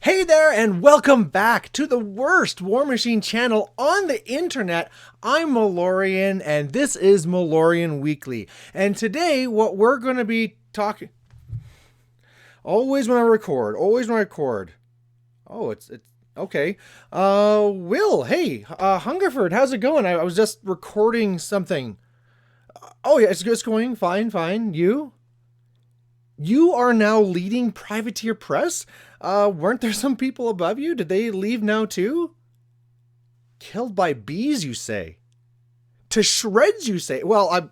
Hey there, and welcome back to the worst Warmachine channel on the internet. I'm Malorian, and this is Malorian Weekly. And today, what we're going to be talking... Always when I record. Oh, it's okay. Will, hey, Hungerford, how's it going? I was just recording something. Oh, yeah, it's going fine. You are now leading Privateer Press? Weren't there some people above you? Did they leave now too? Killed by bees, you say? To shreds, you say? Well,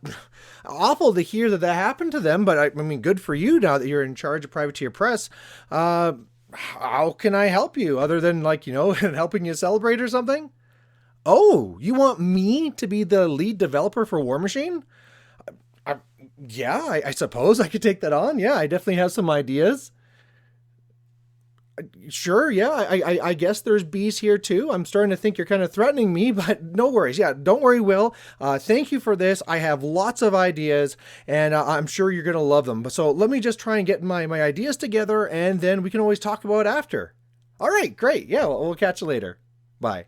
awful to hear that happened to them, but I mean, good for you now that you're in charge of Privateer Press. How can I help you other than, like, helping you celebrate or something? Oh, you want me to be the lead developer for Warmachine? Yeah, I suppose I could take that on. Yeah, I definitely have some ideas. Sure, yeah, I guess there's bees here too. I'm starting to think you're kind of threatening me, but no worries. Yeah, don't worry, Will. Thank you for this. I have lots of ideas, and I'm sure you're going to love them. So let me just try and get my ideas together, and then we can always talk about it after. All right, great. Yeah, we'll catch you later. Bye.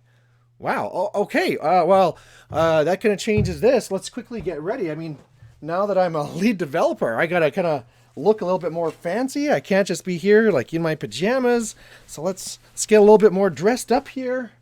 Wow, okay. That kind of changes this. Let's quickly get ready. I mean, now that I'm a lead developer, I gotta kind of look a little bit more fancy. I can't just be here like in my pajamas. So let's get a little bit more dressed up here.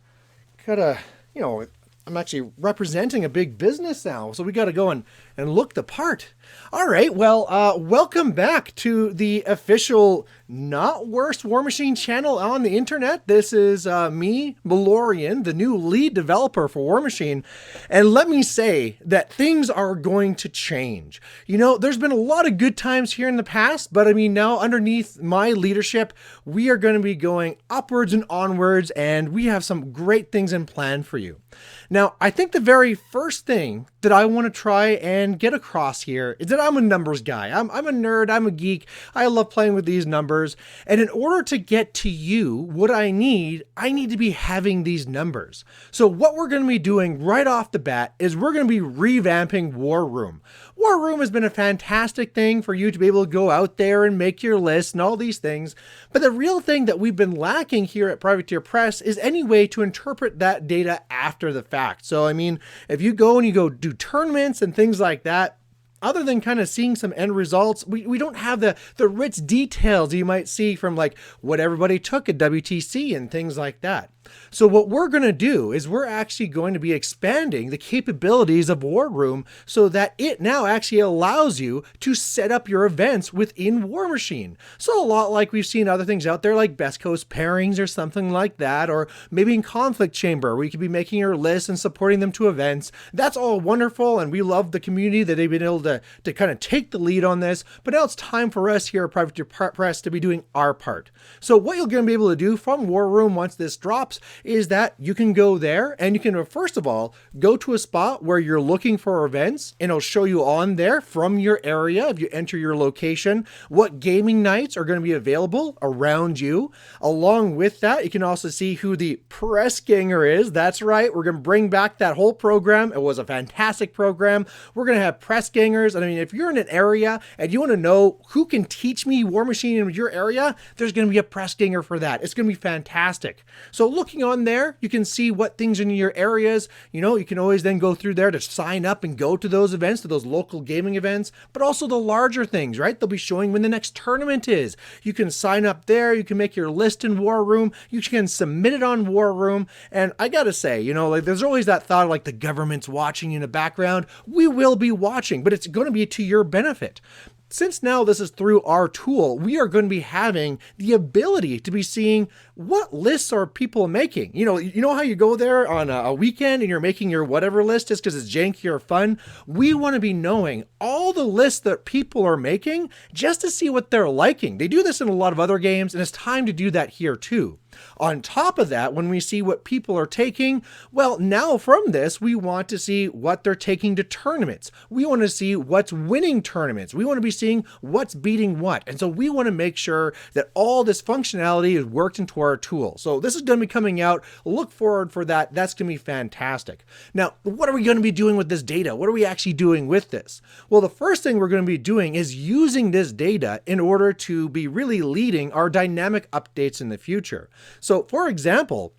Gotta, I'm actually representing a big business now, so we gotta go and look the part. All right, well, welcome back to the official not worst Warmachine channel on the internet. This is me, Malorian, the new lead developer for Warmachine. And let me say that things are going to change. There's been a lot of good times here in the past, but I mean, now underneath my leadership, we are going to be going upwards and onwards, and we have some great things in plan for you. Now, I think the very first thing that I want to try and get across here is that I'm a numbers guy. I'm a nerd. I'm a geek. I love playing with these numbers. And in order to get to you, what I need to be having these numbers. So what we're going to be doing right off the bat is we're going to be revamping War Room. War Room has been a fantastic thing for you to be able to go out there and make your list and all these things. But the real thing that we've been lacking here at Privateer Press is any way to interpret that data after the fact. So, I mean, if you go and you go do tournaments and things like that, other than kind of seeing some end results, we don't have the rich details you might see from like what everybody took at WTC and things like that. So what we're going to do is we're actually going to be expanding the capabilities of War Room so that it now actually allows you to set up your events within Warmachine. So a lot like we've seen other things out there like Best Coast pairings or something like that, or maybe in Conflict Chamber where you could be making your lists and supporting them to events. That's all wonderful, and we love the community that they've been able to kind of take the lead on this. But now it's time for us here at Privateer Press to be doing our part. So what you're going to be able to do from War Room once this drops is that you can go there and you can, first of all, go to a spot where you're looking for events, and it'll show you on there from your area, if you enter your location, what gaming nights are going to be available around you. Along with that, you can also see who the press ganger is. That's right. We're going to bring back that whole program. It was a fantastic program. We're going to have press gangers. And I mean, if you're in an area and you want to know who can teach me Warmachine in your area, there's going to be a press ganger for that. It's going to be fantastic. So looking on there, you can see what things in your areas. You can always then go through there to sign up and go to those events, to those local gaming events, but also the larger things, right? They'll be showing when the next tournament is. You can sign up there. You can make your list in War Room. You can submit it on War Room. And I got to say, like there's always that thought of like the government's watching in the background. We will be watching, but it's going to be to your benefit. Since now this is through our tool, we are going to be having the ability to be seeing what lists are people making. You know how you go there on a weekend and you're making your whatever list just because it's janky or fun? We want to be knowing all the lists that people are making just to see what they're liking. They do this in a lot of other games, and it's time to do that here too. On top of that, when we see what people are taking, well, now from this, we want to see what they're taking to tournaments. We want to see what's winning tournaments. We want to be seeing what's beating what. And so we want to make sure that all this functionality is worked into our tool. So this is going to be coming out. Look forward for that. That's going to be fantastic. Now, what are we going to be doing with this data? What are we actually doing with this? Well, the first thing we're going to be doing is using this data in order to be really leading our dynamic updates in the future. So for example,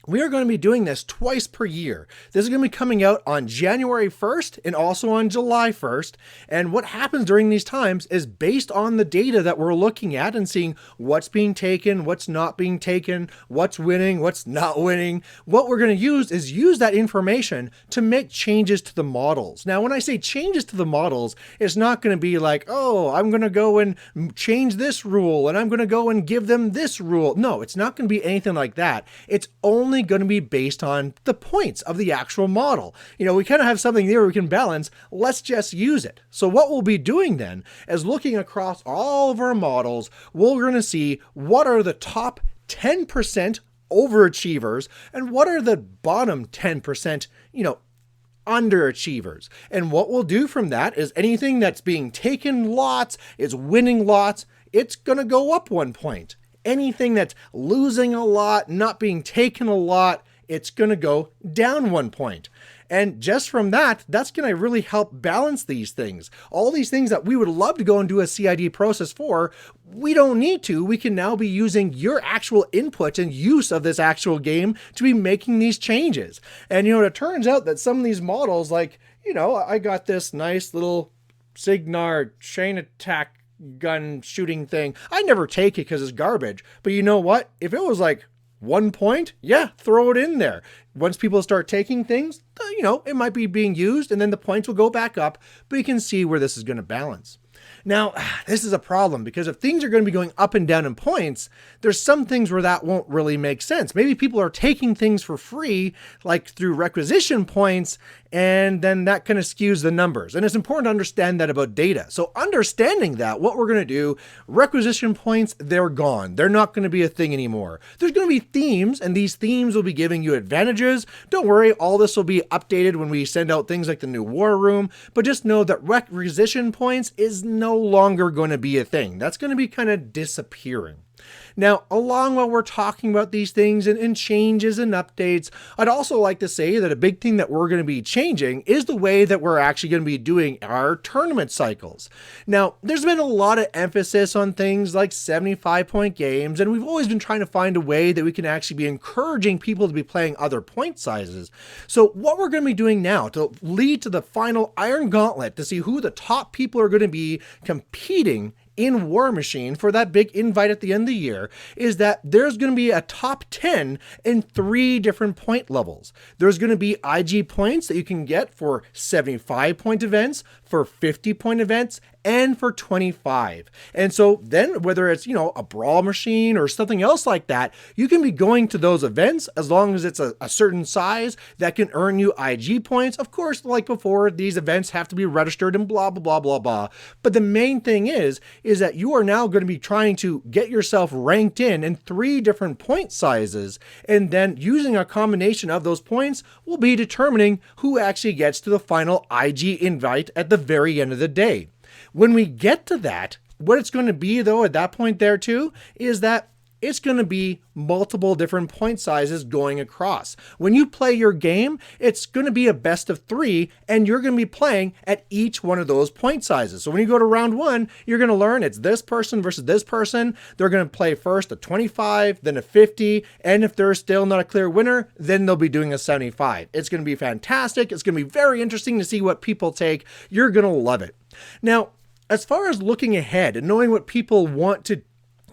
we are going to be doing this twice per year. This is going to be coming out on January 1st and also on July 1st. And what happens during these times is based on the data that we're looking at and seeing what's being taken, what's not being taken, what's winning, what's not winning. What we're going to use that information to make changes to the models. Now, when I say changes to the models, it's not going to be like, oh, I'm going to go and change this rule and I'm going to go and give them this rule. No, it's not going to be anything like that. It's only going to be based on the points of the actual model. You know, we kind of have something there we can balance. Let's just use it. So what we'll be doing then is looking across all of our models, we're going to see what are the top 10% overachievers and what are the bottom 10%, underachievers. And what we'll do from that is anything that's being taken lots, is winning lots, it's going to go up 1 point. Anything that's losing a lot, not being taken a lot, it's going to go down 1 point. And just from that, that's going to really help balance these things. All these things that we would love to go and do a CID process for, we don't need to. We can now be using your actual input and use of this actual game to be making these changes. And, it turns out that some of these models, like, I got this nice little Signar chain attack gun shooting thing. I never take it because it's garbage. But you know what? If it was like 1 point, yeah, throw it in there. Once people start taking things, it might be being used and then the points will go back up, but you can see where this is going to balance. Now, this is a problem because if things are going to be going up and down in points, there's some things where that won't really make sense. Maybe people are taking things for free, like through requisition points, and then that kind of skews the numbers. And it's important to understand that about data. So understanding that, what we're going to do, requisition points, they're gone. They're not going to be a thing anymore. There's going to be themes, and these themes will be giving you advantages. Don't worry, all this will be updated when we send out things like the new war room, but just know that requisition points is no longer going to be a thing. That's going to be kind of disappearing. Now, along while we're talking about these things and changes and updates, I'd also like to say that a big thing that we're going to be changing is the way that we're actually going to be doing our tournament cycles. Now, there's been a lot of emphasis on things like 75-point games, and we've always been trying to find a way that we can actually be encouraging people to be playing other point sizes. So what we're going to be doing now to lead to the final Iron Gauntlet to see who the top people are going to be competing in Warmachine for that big invite at the end of the year is that there's going to be a top 10 in 3 different point levels. There's going to be IG points that you can get for 75-point events, for 50-point events, and for 25. And so then whether it's, a brawl machine or something else like that, you can be going to those events as long as it's a certain size that can earn you IG points. Of course, like before, these events have to be registered and blah, blah, blah, blah, blah. But the main thing is that you are now going to be trying to get yourself ranked in 3 different point sizes. And then using a combination of those points will be determining who actually gets to the final IG invite at the very end of the day. When we get to that, what it's going to be though at that point there too, is that it's going to be multiple different point sizes going across. When you play your game, it's going to be a best of 3 and you're going to be playing at each one of those point sizes. So when you go to round 1, you're going to learn it's this person versus this person. They're going to play first a 25, then a 50. And if there's still not a clear winner, then they'll be doing a 75. It's going to be fantastic. It's going to be very interesting to see what people take. You're going to love it. Now, as far as looking ahead and knowing what people want to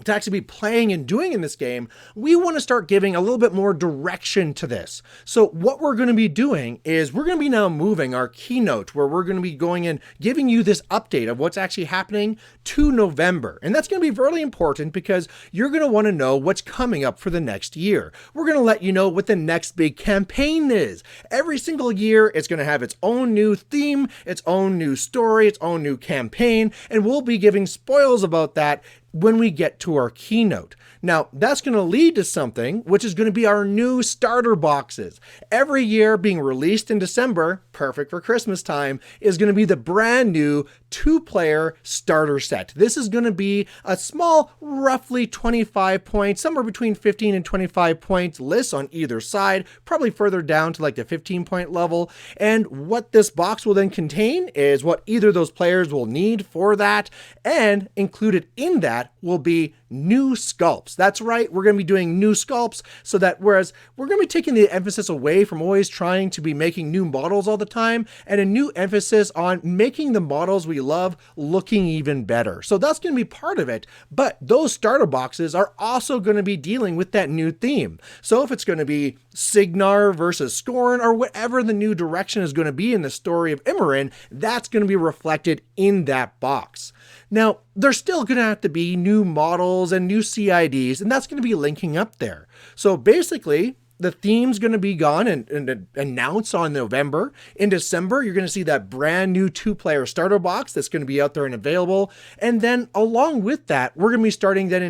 actually be playing and doing in this game, we want to start giving a little bit more direction to this. So what we're going to be doing is we're going to be now moving our keynote where we're going to be going and giving you this update of what's actually happening to November. And that's going to be really important because you're going to want to know what's coming up for the next year. We're going to let you know what the next big campaign is. Every single year, it's going to have its own new theme, its own new story, its own new campaign, and we'll be giving spoils about that when we get to our keynote. Now, that's going to lead to something which is going to be our new starter boxes. Every year being released in December, perfect for Christmas time, is going to be the brand new 2-player starter set. This is going to be a small, roughly 25 points, somewhere between 15 and 25 points list on either side, probably further down to like the 15-point level. And what this box will then contain is what either those players will need for that, and included in that will be new sculpts. That's right, we're going to be doing new sculpts, so that whereas we're going to be taking the emphasis away from always trying to be making new models all the time, and a new emphasis on making the models we love looking even better. So that's going to be part of it, but those starter boxes are also going to be dealing with that new theme. So if it's going to be Signar versus Scorn, or whatever the new direction is going to be in the story of Immorin, that's going to be reflected in that box. Now, there's still going to have to be new models and new CIDs, and that's going to be linking up there. So basically, the theme's going to be gone and announced on November. In December, you're going to see that brand new 2-player starter box that's going to be out there and available. And then along with that, we're going to be starting then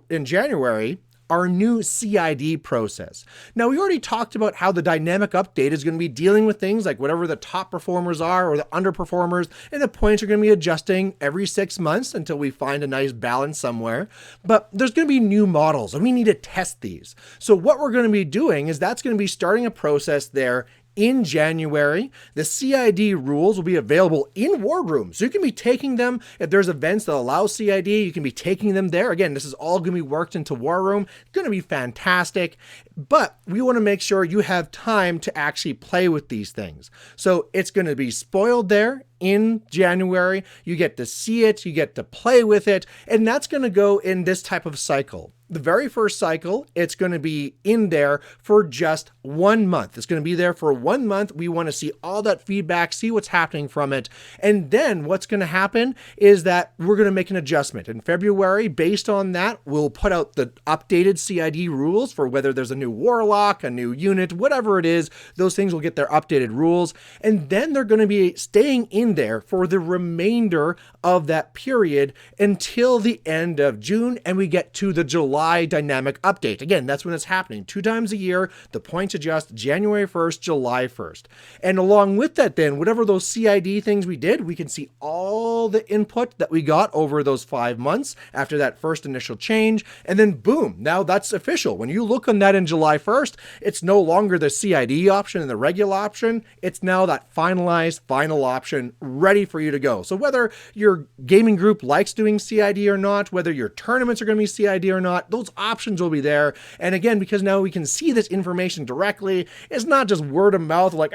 in January, our new CID process. Now, we already talked about how the dynamic update is going to be dealing with things like whatever the top performers are or the underperformers, and the points are going to be adjusting every 6 months until we find a nice balance somewhere. But there's going to be new models, and we need to test these. So what we're going to be doing is that's going to be starting a process there in January. The CID rules will be available in War Room, so you can be taking them. If there's events that allow CID, you can be taking them there. Again, this is all going to be worked into War Room. It's going to be fantastic, but we want to make sure you have time to actually play with these things. So it's going to be spoiled there in January. You get to see it, you get to play with it, and that's going to go in this type of cycle. The very first cycle, it's going to be in there for just 1 month. It's going to be there for 1 month. We want to see all that feedback, see what's happening from it. And then what's going to happen is that we're going to make an adjustment. In February, based on that, we'll put out the updated CID rules for whether there's a new warlock, a new unit, whatever it is. Those things will get their updated rules. And then they're going to be staying in there for the remainder of that period until the end of June, and we get to the July dynamic update. Again, that's when it's happening. 2 times a year, the points adjust January 1st, July 1st. And along with that then, whatever those CID things we did, we can see all the input that we got over those 5 months after that first initial change. And then boom, now that's official. When you look on that in July 1st, it's no longer the CID option and the regular option. It's now that finalized final option ready for you to go. So whether your gaming group likes doing CID or not, whether your tournaments are going to be CID or not, those options will be there. And again, because now we can see this information directly, it's not just word of mouth like,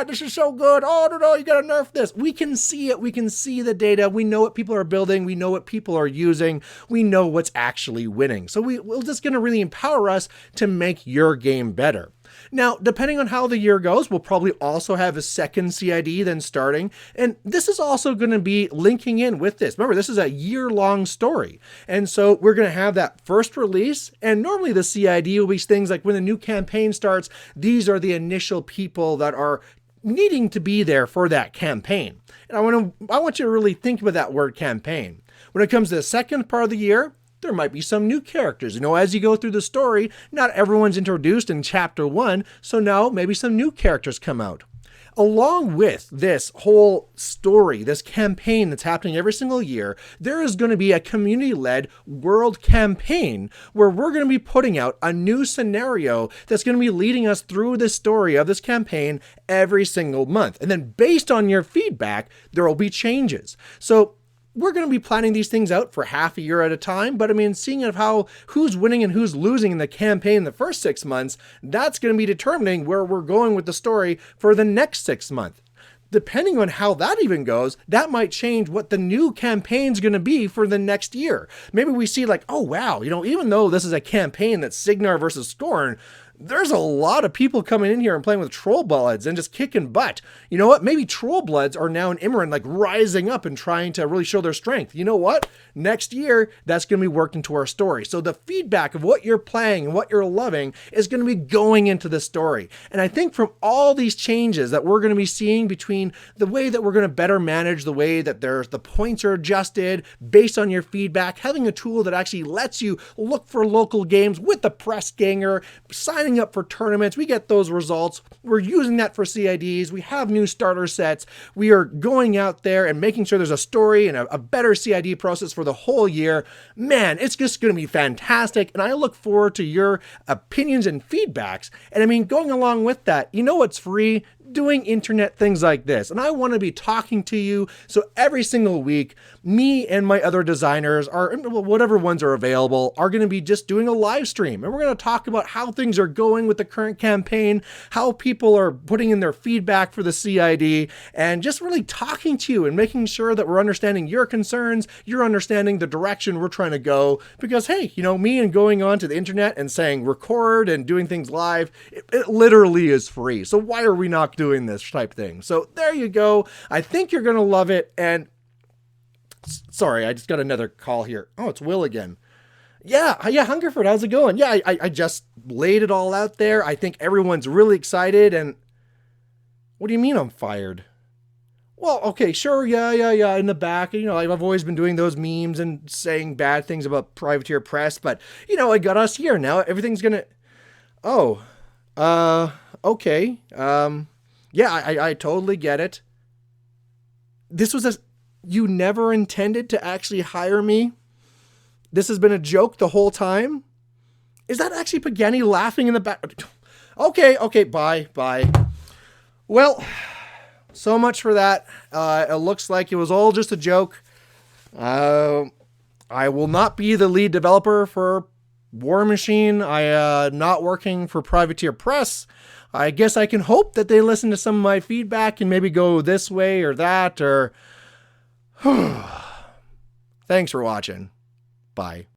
this is so good. Oh, no, you got to nerf this. We can see it. We can see the data. We know what people are building. We know what people are using. We know what's actually winning. So we're just going to really empower us to make your game better. Now, depending on how the year goes, we'll probably also have a second CID then starting. And this is also going to be linking in with this. Remember, this is a year-long story. And so we're going to have that first release. And normally the CID will be things like when the new campaign starts, these are the initial people that are needing to be there for that campaign. And I want you to really think about that word campaign. When it comes to the second part of the year, there might be some new characters. As you go through the story, not everyone's introduced in chapter 1, so now maybe some new characters come out. Along with this whole story, this campaign that's happening every single year, there is going to be a community-led world campaign where we're going to be putting out a new scenario that's going to be leading us through the story of this campaign every single month. And then based on your feedback, there will be changes. So we're going to be planning these things out for half a year at a time, but seeing of how who's winning and who's losing in the campaign in the first 6 months, that's going to be determining where we're going with the story for the next 6 months. Depending on how that even goes, that might change what the new campaign's going to be for the next year. Maybe we see like, oh wow, even though this is a campaign that's Signar versus Scorn, there's a lot of people coming in here and playing with Troll Bloods and just kicking butt. You know what? Maybe Troll Bloods are now in Imran, like rising up and trying to really show their strength. You know what? Next year, that's going to be worked into our story. So the feedback of what you're playing and what you're loving is going to be going into the story. And I think from all these changes that we're going to be seeing between the way that we're going to better manage the way that the points are adjusted based on your feedback, having a tool that actually lets you look for local games with the press ganger, signing up for tournaments, we get those results. We're using that for CIDs. We have new starter sets. We are going out there and making sure there's a story and a better CID process for the whole year. Man, it's just going to be fantastic. And I look forward to your opinions and feedbacks. And I mean, going along with that, you know what's free? Doing internet things like this. And I want to be talking to you. So every single week, me and my other designers are, whatever ones are available, are going to be just doing a live stream. And we're going to talk about how things are going with the current campaign, how people are putting in their feedback for the CID, and just really talking to you and making sure that we're understanding your concerns, you're understanding the direction we're trying to go. Because, hey, you know, me and going on to the internet and saying record and doing things live, it literally is free. So why are we not doing this type thing? So there you go. I think you're going to love it. And sorry, I just got another call here. Oh, it's Will again. Yeah, Hungerford, how's it going? Yeah, I just laid it all out there. I think everyone's really excited. And what do you mean I'm fired? Well, okay, sure, yeah. In the back, you know, I've always been doing those memes and saying bad things about privateer press, but, you know, I got us here. Now everything's going to... Oh, okay. Yeah, I totally get it. This was you never intended to actually hire me? This has been a joke the whole time? Is that actually Pagani laughing in the back? Okay, bye. Well, so much for that. It looks like it was all just a joke. I will not be the lead developer for Warmachine. I not working for Privateer Press. I guess I can hope that they listen to some of my feedback and maybe go this way or that, or... Thanks for watching. Bye.